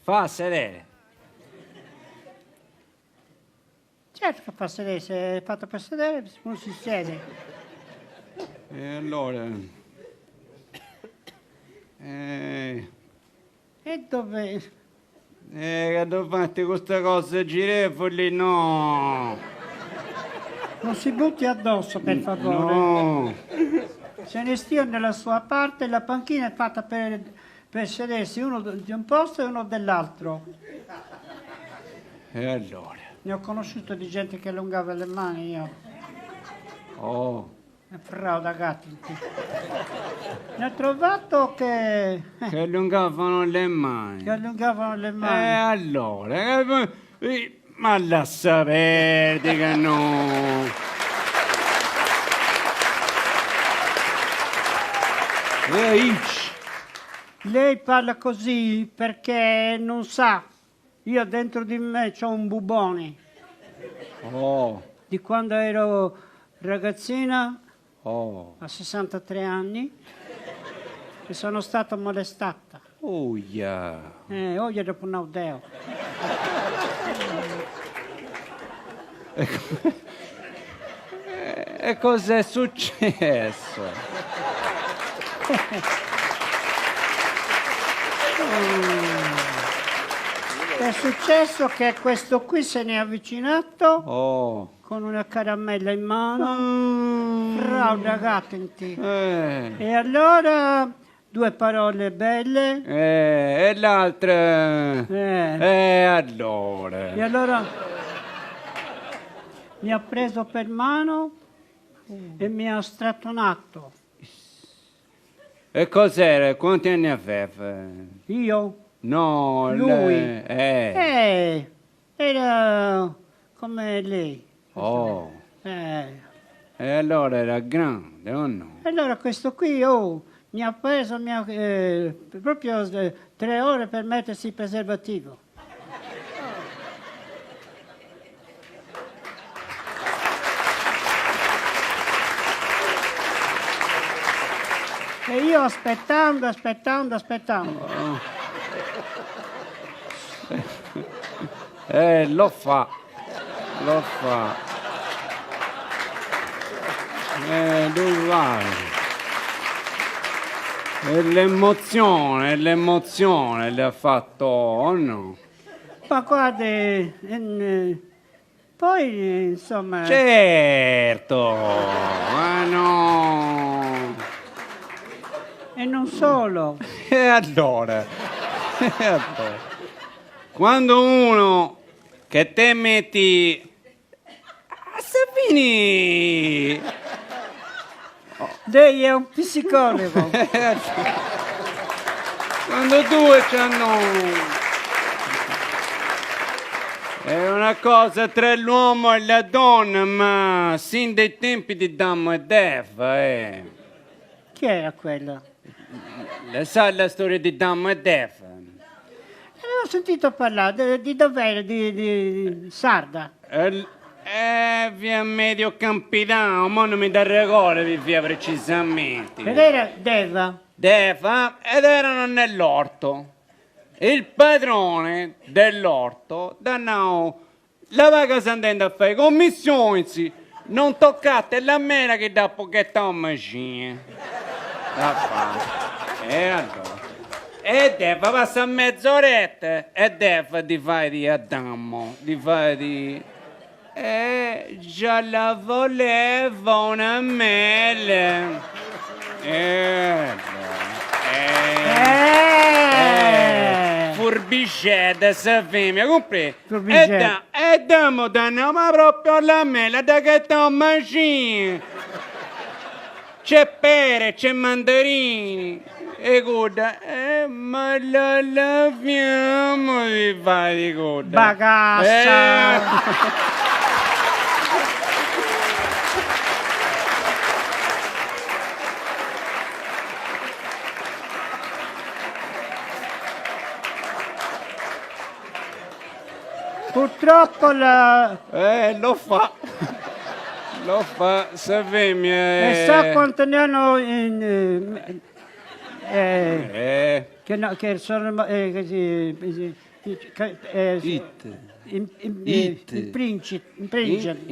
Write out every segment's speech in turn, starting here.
Fa sedere. Certo che fa sedere, se è fatto per sedere uno si siede. E allora... E dove? che devo fare queste cose girevoli? No! Non si butti addosso, per favore. No! Se ne stia nella sua parte, la panchina è fatta per sedersi uno di un posto e uno dell'altro. E allora? Ne ho conosciuto di gente che allungava le mani io. Oh! È frauda gatti. Ne ho trovato che allungavano le mani. allungavano le E mani. allora? Ma lascia perdere che no! Lei parla così perché non sa. Io dentro di me ho un bubone. Oh! Di quando ero ragazzina, Oh! a 63 anni, e sono stata molestata. Oh yeah! Oggi dopo un audeo. E cos'è successo? È successo che questo qui se ne è avvicinato Oh! con una caramella in mano. Frauda gattenti. E allora, due parole belle. E l'altra? E Allora? allora mi ha preso per mano e mi ha strattonato. E cos'era? Quanti anni aveva? Io? No, Lui? lei. Era come lei. Oh, E e allora era grande o no? allora questo qui, mi ha preso proprio 3 ore per mettersi il preservativo. E io aspettando. Lo fa. Tu vai. E l'emozione le ha fatto, o no? Ma guardi, poi insomma... Certo, ma no. E non solo. E allora? Quando uno che te metti a Savini, Lei è un psicologo. quando due c'hanno, è una cosa tra l'uomo e la donna, ma sin dai tempi di Adamo ed Eva, Chi era quello? Le sai la storia di Adamo ed Eva? Ho sentito parlare di dov'era, di Sarda. Via Medio Campidano, ma non mi dà regole via precisamente. Ed era Deva. Deva, ed erano nell'orto. Il padrone dell'orto danno la vaga sta andando a fare commissioni, non toccate la mela che dà pochetto a macchina. E allora? E Deva passa mezz'oretta e Deva ti fai di Adamo, ti fai di... già la volevo una mela. Furbicetta, sa femmina, compri? Furbicetta. E damo danno, ma proprio la mela da che sto macina. C'è pere, c'è mandarini. E guarda, ma la laviamo di fare di guarda. Bagassa. Purtroppo Lo fa. Lo fa, sa femmina. E sa quanto ne hanno che sono It. It. In-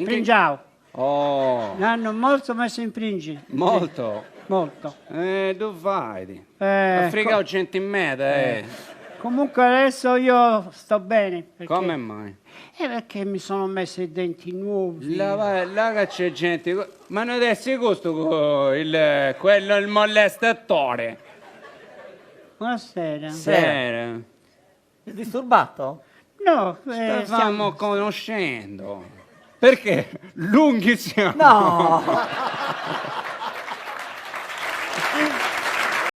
Pringiao. Oh, Mi hanno molto messo in pringi. molto. Molto. Tu fai. Africa o centimeta, Comunque adesso io sto bene. Perché, Come mai? perché mi sono messo i denti nuovi. Là che c'è gente. Ma non adesso questo quello il molestatore. Buonasera. Sera. Sei disturbato? No, Stavamo conoscendo. Perché? Lunghi siamo. No!